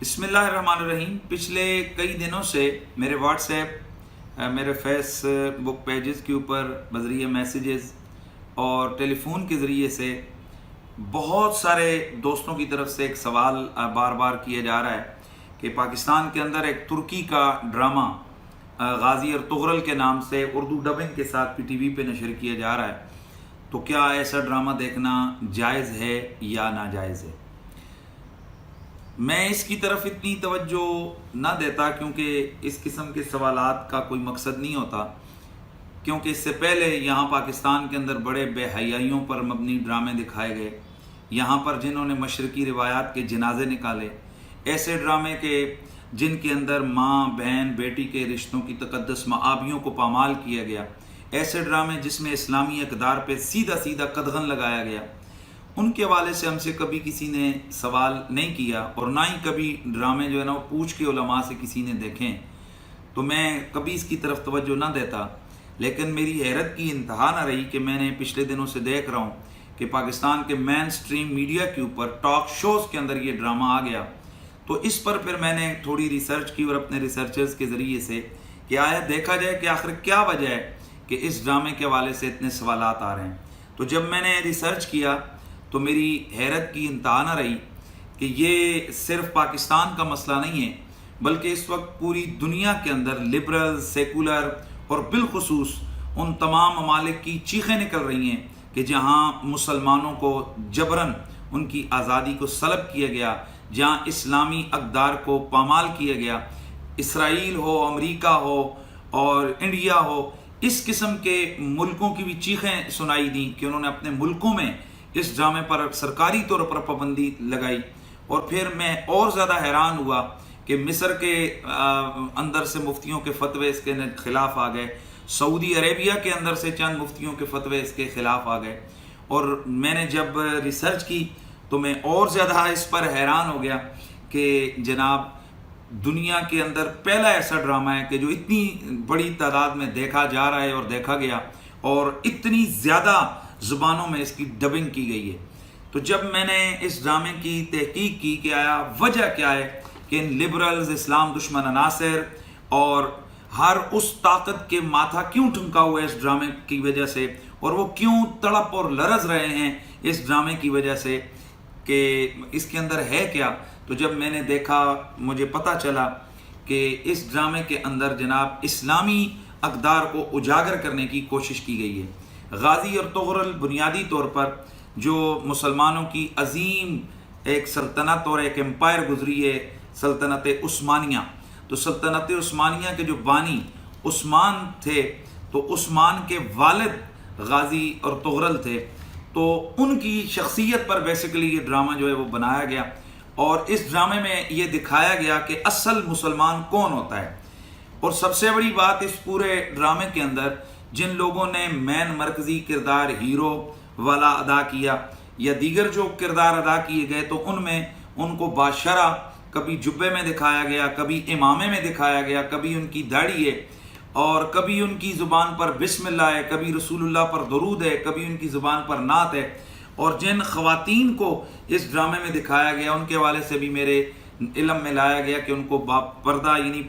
بسم اللہ الرحمن الرحیم۔ پچھلے کئی دنوں سے میرے واٹس ایپ، میرے فیس بک پیجز کے اوپر بذریعہ میسیجز اور ٹیلی فون کے ذریعے سے بہت سارے دوستوں کی طرف سے ایک سوال بار بار کیا جا رہا ہے کہ پاکستان کے اندر ایک ترکی کا ڈرامہ غازی ارطغرل کے نام سے اردو ڈبنگ کے ساتھ PTV پہ نشر کیا جا رہا ہے، تو کیا ایسا ڈرامہ دیکھنا جائز ہے یا ناجائز ہے؟ میں اس کی طرف اتنی توجہ نہ دیتا کیونکہ اس قسم کے سوالات کا کوئی مقصد نہیں ہوتا، کیونکہ اس سے پہلے یہاں پاکستان کے اندر بڑے بے حیائیوں پر مبنی ڈرامے دکھائے گئے، یہاں پر جنہوں نے مشرقی روایات کے جنازے نکالے، ایسے ڈرامے کے جن کے اندر ماں بہن بیٹی کے رشتوں کی تقدس معابیوں کو پامال کیا گیا، ایسے ڈرامے جس میں اسلامی اقدار پہ سیدھا سیدھا قدغن لگایا گیا، ان کے حوالے سے ہم سے کبھی کسی نے سوال نہیں کیا، اور نہ ہی کبھی ڈرامے جو ہے نا وہ پوچھ کے علماء سے کسی نے دیکھیں، تو میں کبھی اس کی طرف توجہ نہ دیتا۔ لیکن میری حیرت کی انتہا نہ رہی کہ میں نے پچھلے دنوں سے دیکھ رہا ہوں کہ پاکستان کے مین سٹریم میڈیا کے اوپر ٹاک شوز کے اندر یہ ڈرامہ آ گیا، تو اس پر پھر میں نے تھوڑی ریسرچ کی اور اپنے ریسرچرز کے ذریعے سے کہ آیا دیکھا جائے کہ آخر کیا وجہ ہے کہ اس ڈرامے کے حوالے سے اتنے سوالات آ رہے ہیں۔ تو جب میں نے ریسرچ کیا تو میری حیرت کی انتہا نہ رہی کہ یہ صرف پاکستان کا مسئلہ نہیں ہے، بلکہ اس وقت پوری دنیا کے اندر لبرل، سیکولر اور بالخصوص ان تمام ممالک کی چیخیں نکل رہی ہیں کہ جہاں مسلمانوں کو جبراً ان کی آزادی کو سلب کیا گیا، جہاں اسلامی اقدار کو پامال کیا گیا، اسرائیل ہو، امریکہ ہو اور انڈیا ہو، اس قسم کے ملکوں کی بھی چیخیں سنائی دیں کہ انہوں نے اپنے ملکوں میں اس ڈرامے پر سرکاری طور پر پابندی لگائی۔ اور پھر میں اور زیادہ حیران ہوا کہ مصر کے اندر سے مفتیوں کے فتوے اس کے خلاف آ گئے، سعودی عربیہ کے اندر سے چند مفتیوں کے فتوے اس کے خلاف آ گئے، اور میں نے جب ریسرچ کی تو میں اور زیادہ اس پر حیران ہو گیا کہ جناب دنیا کے اندر پہلا ایسا ڈرامہ ہے کہ جو اتنی بڑی تعداد میں دیکھا جا رہا ہے اور دیکھا گیا، اور اتنی زیادہ زبانوں میں اس کی ڈبنگ کی گئی ہے۔ تو جب میں نے اس ڈرامے کی تحقیق کی کہ آیا وجہ کیا ہے کہ ان لبرلز، اسلام دشمن عناصر اور ہر اس طاقت کے ماتھا کیوں ٹھمکا ہوا ہے اس ڈرامے کی وجہ سے، اور وہ کیوں تڑپ اور لرز رہے ہیں اس ڈرامے کی وجہ سے کہ اس کے اندر ہے کیا، تو جب میں نے دیکھا مجھے پتہ چلا کہ اس ڈرامے کے اندر جناب اسلامی اقدار کو اجاگر کرنے کی کوشش کی گئی ہے۔ غازی ارطغرل بنیادی طور پر جو مسلمانوں کی عظیم ایک سلطنت اور ایک امپائر گزری ہے، سلطنت عثمانیہ، تو سلطنت عثمانیہ کے جو بانی عثمان تھے، تو عثمان کے والد غازی ارطغرل تھے، تو ان کی شخصیت پر بیسیکلی یہ ڈرامہ جو ہے وہ بنایا گیا، اور اس ڈرامے میں یہ دکھایا گیا کہ اصل مسلمان کون ہوتا ہے۔ اور سب سے بڑی بات اس پورے ڈرامے کے اندر جن لوگوں نے مین مرکزی کردار ہیرو والا ادا کیا یا دیگر جو کردار ادا کیے گئے، تو ان میں ان کو باشرہ کبھی جبے میں دکھایا گیا، کبھی امامے میں دکھایا گیا، کبھی ان کی داڑھی ہے اور کبھی ان کی زبان پر بسم اللہ ہے، کبھی رسول اللہ پر درود ہے، کبھی ان کی زبان پر نعت ہے۔ اور جن خواتین کو اس ڈرامے میں دکھایا گیا ان کے حوالے سے بھی میرے علم میں لایا گیا کہ ان کو پردہ یعنی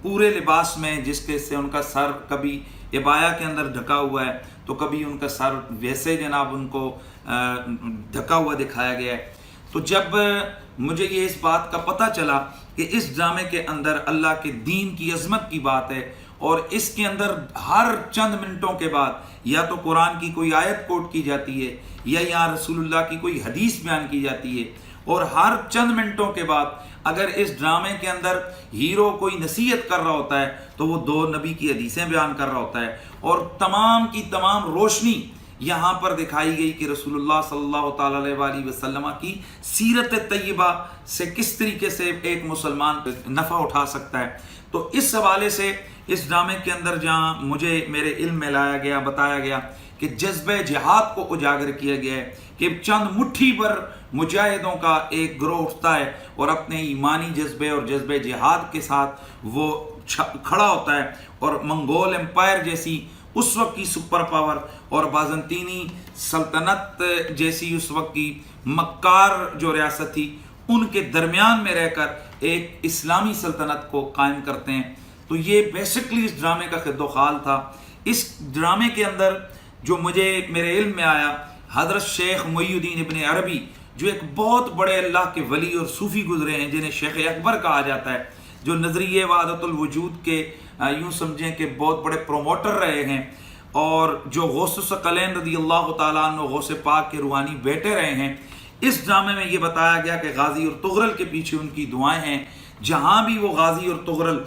پورے لباس میں، جس کے سے ان کا سر کبھی عبایا کے اندر ڈھکا ہوا ہے تو کبھی ان کا سر ویسے جناب ان کو ڈھکا ہوا دکھایا گیا ہے۔ تو جب مجھے یہ اس بات کا پتہ چلا کہ اس ڈرامے کے اندر اللہ کے دین کی عظمت کی بات ہے، اور اس کے اندر ہر چند منٹوں کے بعد یا تو قرآن کی کوئی آیت کوٹ کی جاتی ہے یا یہاں رسول اللہ کی کوئی حدیث بیان کی جاتی ہے، اور ہر چند منٹوں کے بعد اگر اس ڈرامے کے اندر ہیرو کوئی نصیحت کر رہا ہوتا ہے تو وہ دو نبی کی حدیثیں بیان کر رہا ہوتا ہے، اور تمام کی تمام روشنی یہاں پر دکھائی گئی کہ رسول اللہ صلی اللہ تعالیٰ علیہ وآلہ وسلم کی سیرت طیبہ سے کس طریقے سے ایک مسلمان نفع اٹھا سکتا ہے۔ تو اس حوالے سے اس ڈرامے کے اندر جہاں مجھے میرے علم میں لایا گیا، بتایا گیا کہ جذبہ جہاد کو اجاگر کیا گیا ہے کہ چند مٹھی پر مجاہدوں کا ایک گروہ اٹھتا ہے اور اپنے ایمانی جذبے اور جذبہ جہاد کے ساتھ وہ کھڑا ہوتا ہے، اور منگول امپائر جیسی اس وقت کی سپر پاور اور بازنطینی سلطنت جیسی اس وقت کی مکار جو ریاست تھی، ان کے درمیان میں رہ کر ایک اسلامی سلطنت کو قائم کرتے ہیں۔ تو یہ بیسکلی اس ڈرامے کا خد و خال تھا۔ اس ڈرامے کے اندر جو میرے علم میں آیا، حضرت شیخ محی الدین ابن عربی جو ایک بہت بڑے اللہ کے ولی اور صوفی گزرے ہیں، جنہیں شیخ اکبر کہا جاتا ہے، جو نظریہ وحدت الوجود کے یوں سمجھیں کہ بہت بڑے پروموٹر رہے ہیں، اور جو غوث الثقلین رضی اللہ تعالیٰ عنہ غوث پاک کے روحانی بیٹے رہے ہیں۔ اس ڈرامے میں یہ بتایا گیا کہ غازی اور طغرل کے پیچھے ان کی دعائیں ہیں۔ جہاں بھی وہ غازی اور طغرل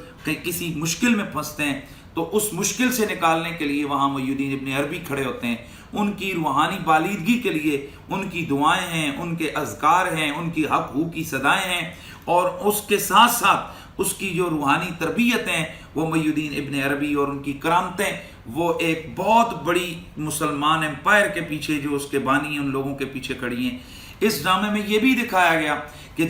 کسی مشکل میں پھنستے ہیں تو اس مشکل سے نکالنے کے لیے وہاں محی الدین ابن عربی کھڑے ہوتے ہیں۔ ان کی روحانی بالیدگی کے لیے ان کی دعائیں ہیں، ان کے اذکار ہیں، ان کی حق ہو کی صدائیں ہیں، اور اس کے ساتھ ساتھ اس کی جو روحانی تربیت ہیں وہ محی الدین ابن عربی اور ان کی کرامتیں، وہ ایک بہت بڑی مسلمان امپائر کے پیچھے جو اس کے بانی ہیں ان لوگوں کے پیچھے کھڑی ہیں۔ اس ڈرامے میں یہ بھی دکھایا گیا کہ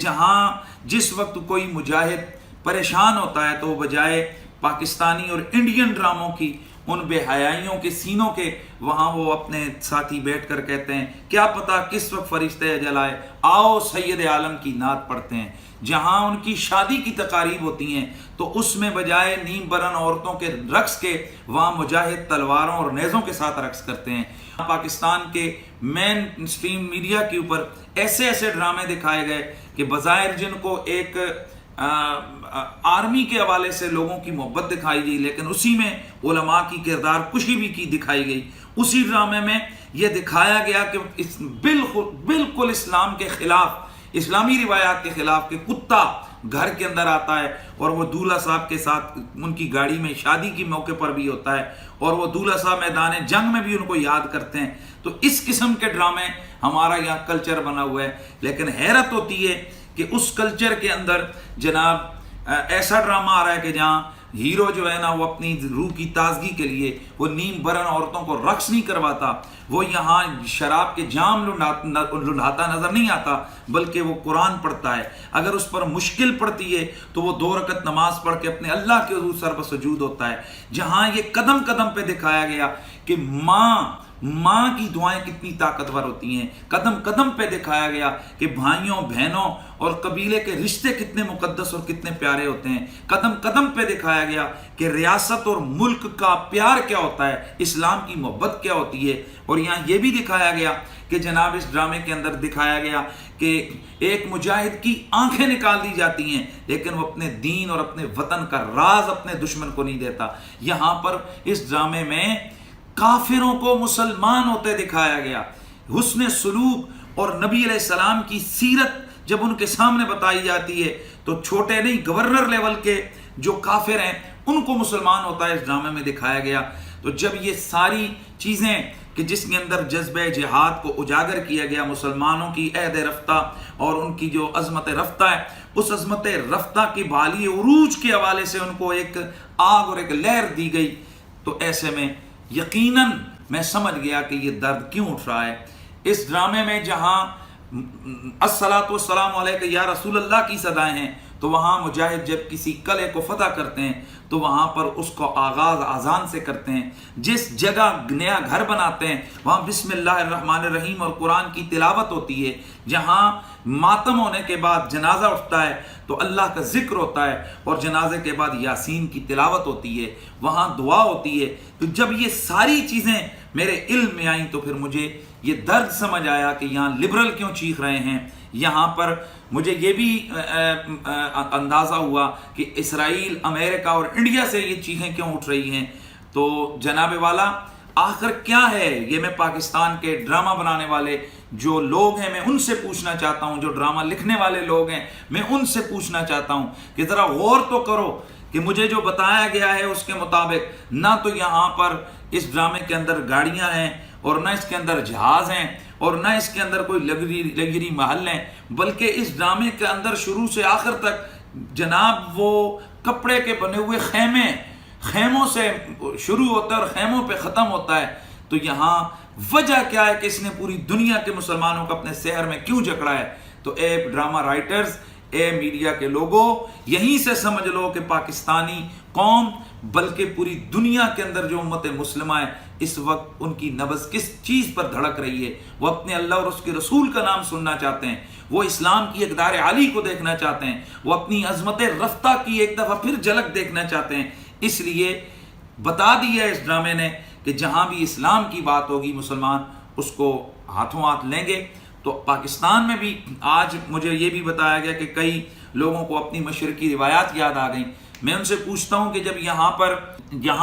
جس وقت کوئی مجاہد پریشان ہوتا ہے تو وہ بجائے پاکستانی اور انڈین ڈراموں کی ان بے حیائیوں کے سینوں کے، وہاں وہ اپنے ساتھی بیٹھ کر کہتے ہیں کیا پتہ کس وقت فرشتہ اجل آئے، آؤ سید عالم کی نعت پڑھتے ہیں۔ جہاں ان کی شادی کی تقاریب ہوتی ہیں تو اس میں بجائے نیم برن عورتوں کے رقص کے، وہاں مجاہد تلواروں اور نیزوں کے ساتھ رقص کرتے ہیں۔ پاکستان کے مین اسٹریم میڈیا کے اوپر ایسے ڈرامے دکھائے گئے کہ بظاہر جن کو ایک آرمی کے حوالے سے لوگوں کی محبت دکھائی گئی، لیکن اسی میں علماء کی کردار کشی بھی کی دکھائی گئی۔ اسی ڈرامے میں یہ دکھایا گیا کہ بالکل اسلام کے خلاف، اسلامی روایات کے خلاف، کہ کتا گھر کے اندر آتا ہے اور وہ دولہا صاحب کے ساتھ ان کی گاڑی میں شادی کے موقع پر بھی ہوتا ہے، اور وہ دولہا صاحب میدان جنگ میں بھی ان کو یاد کرتے ہیں۔ تو اس قسم کے ڈرامے ہمارا یہاں کلچر بنا ہوا ہے، لیکن حیرت ہوتی ہے کہ اس کلچر کے اندر جناب ایسا ڈرامہ آ رہا ہے کہ جہاں ہیرو جو ہے نا وہ اپنی روح کی تازگی کے لیے وہ نیم برن عورتوں کو رقص نہیں کرواتا، وہ یہاں شراب کے جام لنڈھاتا نظر نہیں آتا، بلکہ وہ قرآن پڑھتا ہے۔ اگر اس پر مشکل پڑتی ہے تو وہ 2 رکعت نماز پڑھ کے اپنے اللہ کے حضور سر بسجود ہوتا ہے۔ جہاں یہ قدم قدم پہ دکھایا گیا کہ ماں کی دعائیں کتنی طاقتور ہوتی ہیں، قدم قدم پہ دکھایا گیا کہ بھائیوں بہنوں اور قبیلے کے رشتے کتنے مقدس اور کتنے پیارے ہوتے ہیں، قدم قدم پہ دکھایا گیا کہ ریاست اور ملک کا پیار کیا ہوتا ہے، اسلام کی محبت کیا ہوتی ہے۔ اور یہاں یہ بھی دکھایا گیا کہ جناب اس ڈرامے کے اندر دکھایا گیا کہ ایک مجاہد کی آنکھیں نکال دی جاتی ہیں لیکن وہ اپنے دین اور اپنے وطن کا راز اپنے دشمن کو نہیں دیتا۔ یہاں پر اس ڈرامے میں کافروں کو مسلمان ہوتے دکھایا گیا، حسن سلوک اور نبی علیہ السلام کی سیرت جب ان کے سامنے بتائی جاتی ہے تو چھوٹے نہیں، گورنر لیول کے جو کافر ہیں ان کو مسلمان ہوتا ہے اس ڈرامے میں دکھایا گیا۔ تو جب یہ ساری چیزیں کہ جس کے اندر جذبہ جہاد کو اجاگر کیا گیا، مسلمانوں کی عہد رفتہ اور ان کی جو عظمت رفتہ ہے، اس عظمت رفتہ کی بالی عروج کے حوالے سے ان کو ایک آگ اور ایک لہر دی گئی، تو ایسے میں یقیناً میں سمجھ گیا کہ یہ درد کیوں اٹھ رہا ہے۔ اس ڈرامے میں جہاں الصلاۃ والسلام علیک یا رسول اللہ کی صدائیں ہیں، تو وہاں مجاہد جب کسی قلعے کو فتح کرتے ہیں تو وہاں پر اس کو آغاز اذان سے کرتے ہیں۔ جس جگہ نیا گھر بناتے ہیں وہاں بسم اللہ الرحمن الرحیم اور قرآن کی تلاوت ہوتی ہے۔ جہاں ماتم ہونے کے بعد جنازہ اٹھتا ہے تو اللہ کا ذکر ہوتا ہے، اور جنازے کے بعد یاسین کی تلاوت ہوتی ہے، وہاں دعا ہوتی ہے۔ تو جب یہ ساری چیزیں میرے علم میں آئیں تو پھر مجھے یہ درد سمجھ آیا کہ یہاں لبرل کیوں چیخ رہے ہیں۔ یہاں پر مجھے یہ بھی اندازہ ہوا کہ اسرائیل، امریکہ اور انڈیا سے یہ چیخیں کیوں اٹھ رہی ہیں۔ تو جناب والا آخر کیا ہے، یہ میں پاکستان کے ڈرامہ بنانے والے جو لوگ ہیں میں ان سے پوچھنا چاہتا ہوں، جو ڈرامہ لکھنے والے لوگ ہیں میں ان سے پوچھنا چاہتا ہوں کہ ذرا غور تو کرو کہ مجھے جو بتایا گیا ہے اس کے مطابق نہ تو یہاں پر اس ڈرامے کے اندر گاڑیاں ہیں اور نہ اس کے اندر جہاز ہیں اور نہ اس کے اندر کوئی لگژری محل ہیں، بلکہ اس ڈرامے کے اندر شروع سے آخر تک جناب وہ کپڑے کے بنے ہوئے خیموں سے شروع ہوتا ہے اور خیموں پہ ختم ہوتا ہے۔ تو یہاں وجہ کیا ہے کہ اس نے پوری دنیا کے مسلمانوں کو اپنے سحر میں کیوں جکڑا ہے؟ تو اے ڈرامہ رائٹرز، اے میڈیا کے لوگوں، یہیں سے سمجھ لو کہ پاکستانی قوم بلکہ پوری دنیا کے اندر جو امت مسلمہ ہے اس وقت ان کی نبض کس چیز پر دھڑک رہی ہے؟ وہ اپنے اللہ اور اس کے رسول کا نام سننا چاہتے ہیں، وہ اسلام کی اقدار عالی کو دیکھنا چاہتے ہیں، وہ اپنی عظمت رفتہ کی ایک دفعہ پھر جھلک دیکھنا چاہتے ہیں۔ اس لیے بتا دیا اس ڈرامے نے کہ جہاں بھی اسلام کی بات ہوگی مسلمان اس کو ہاتھوں ہاتھ لیں گے۔ تو پاکستان میں بھی آج مجھے یہ بھی بتایا گیا کہ کئی لوگوں کو اپنی مشرقی روایات یاد آ گئیں۔ میں ان سے پوچھتا ہوں کہ جب یہاں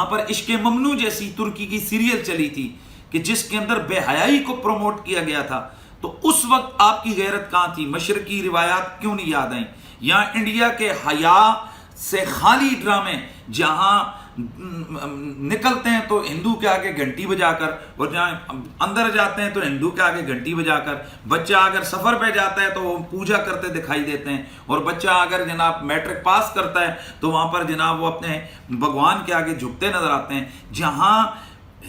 پر عشق ممنوع جیسی ترکی کی سیریل چلی تھی کہ جس کے اندر بے حیائی کو پروموٹ کیا گیا تھا، تو اس وقت آپ کی غیرت کہاں تھی؟ مشرقی روایات کیوں نہیں یاد آئیں؟ یا انڈیا کے حیا سے خالی ڈرامے جہاں نکلتے ہیں تو ہندو کے آگے گھنٹی بجا کر، اور جہاں اندر جاتے ہیں تو ہندو کے آگے گھنٹی بجا کر، بچہ اگر سفر پہ جاتا ہے تو وہ پوجا کرتے دکھائی دیتے ہیں، اور بچہ اگر جناب میٹرک پاس کرتا ہے تو وہاں پر جناب وہ اپنے بھگوان کے آگے جھکتے نظر آتے ہیں۔ جہاں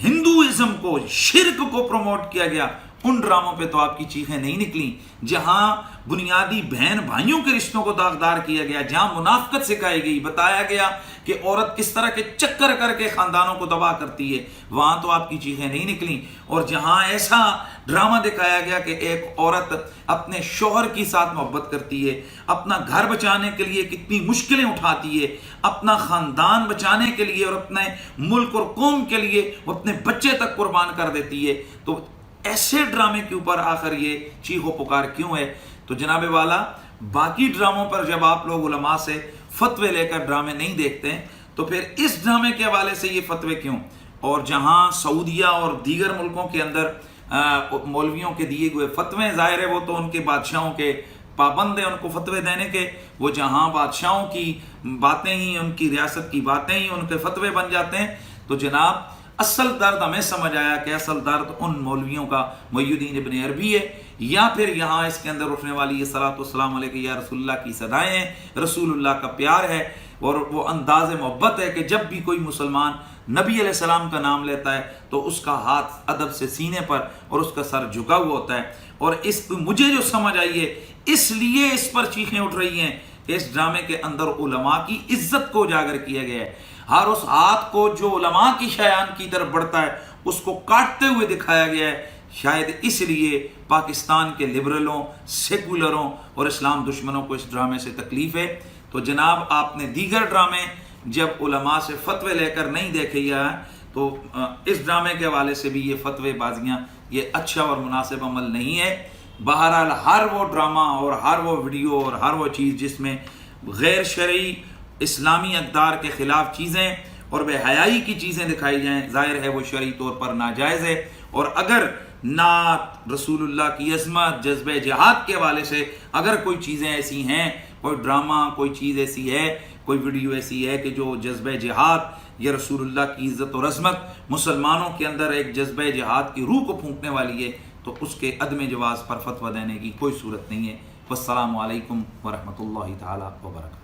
ہندوازم کو، شرک کو پروموٹ کیا گیا، ان ڈراموں پہ تو آپ کی چیخیں نہیں نکلیں۔ جہاں بنیادی بہن بھائیوں کے رشتوں کو داغدار کیا گیا، جہاں منافقت سکھائی گئی، بتایا گیا کہ عورت کس طرح کے چکر کر کے خاندانوں کو تباہ کرتی ہے، وہاں تو آپ کی چیخیں نہیں نکلیں۔ اور جہاں ایسا ڈرامہ دکھایا گیا کہ ایک عورت اپنے شوہر کے ساتھ محبت کرتی ہے، اپنا گھر بچانے کے لیے کتنی مشکلیں اٹھاتی ہے، اپنا خاندان بچانے کے لیے اور اپنے ملک اور قوم کے لیے وہ اپنے بچے تک قربان کر دیتی ہے، تو ایسے ڈرامے کے اوپر آخر یہ چیخ و پکار کیوں ہے؟ تو جناب والا، باقی ڈراموں پر جب آپ لوگ علماء سے فتوے لے کر ڈرامے نہیں دیکھتے ہیں تو پھر اس ڈرامے کے حوالے سے یہ فتوے کیوں؟ اور جہاں سعودیہ اور دیگر ملکوں کے اندر مولویوں کے دیے ہوئے فتوے، ظاہر ہے وہ تو ان کے بادشاہوں کے پابند ہیں ان کو فتوے دینے کے، وہ جہاں بادشاہوں کی باتیں ہی، ان کی ریاست کی باتیں ہی ان کے فتوے بن جاتے ہیں، تو جناب اصل درد ہمیں سمجھ آیا کہ اصل درد ان مولویوں کا محی الدین ابن عربی ہے، یا پھر یہاں اس کے اندر اٹھنے والی یہ صلاۃ والسلام علیہ یا رسول اللہ کی صدائیں ہیں، رسول اللہ کا پیار ہے، اور وہ انداز محبت ہے کہ جب بھی کوئی مسلمان نبی علیہ السلام کا نام لیتا ہے تو اس کا ہاتھ ادب سے سینے پر اور اس کا سر جھکا ہوا ہوتا ہے۔ اور اس مجھے جو سمجھ آئی ہے، اس لیے اس پر چیخیں اٹھ رہی ہیں کہ اس ڈرامے کے اندر علماء کی عزت کو اجاگر کیا گیا ہے۔ ہر اس ہاتھ کو جو علماء کی شایان کی طرف بڑھتا ہے اس کو کاٹتے ہوئے دکھایا گیا ہے۔ شاید اس لیے پاکستان کے لبرلوں، سیکولروں اور اسلام دشمنوں کو اس ڈرامے سے تکلیف ہے۔ تو جناب آپ نے دیگر ڈرامے جب علماء سے فتوے لے کر نہیں دیکھے یا تو اس ڈرامے کے حوالے سے بھی یہ فتوے بازیاں یہ اچھا اور مناسب عمل نہیں ہے۔ بہرحال ہر وہ ڈرامہ اور ہر وہ ویڈیو اور ہر وہ چیز جس میں غیر شرعی اسلامی اقدار کے خلاف چیزیں اور بے حیائی کی چیزیں دکھائی جائیں، ظاہر ہے وہ شرعی طور پر ناجائز ہے۔ اور اگر نعت، رسول اللہ کی عظمت، جذبہ جہاد کے حوالے سے اگر کوئی چیزیں ایسی ہیں، کوئی ڈرامہ، کوئی چیز ایسی ہے، کوئی ویڈیو ایسی ہے کہ جو جذبہ جہاد یا رسول اللہ کی عزت اور عظمت، مسلمانوں کے اندر ایک جذبہ جہاد کی روح کو پھونکنے والی ہے، تو اس کے عدم جواز پر فتویٰ دینے کی کوئی صورت نہیں ہے۔ والسلام علیکم ورحمۃ اللہ تعالیٰ وبرکاتہ۔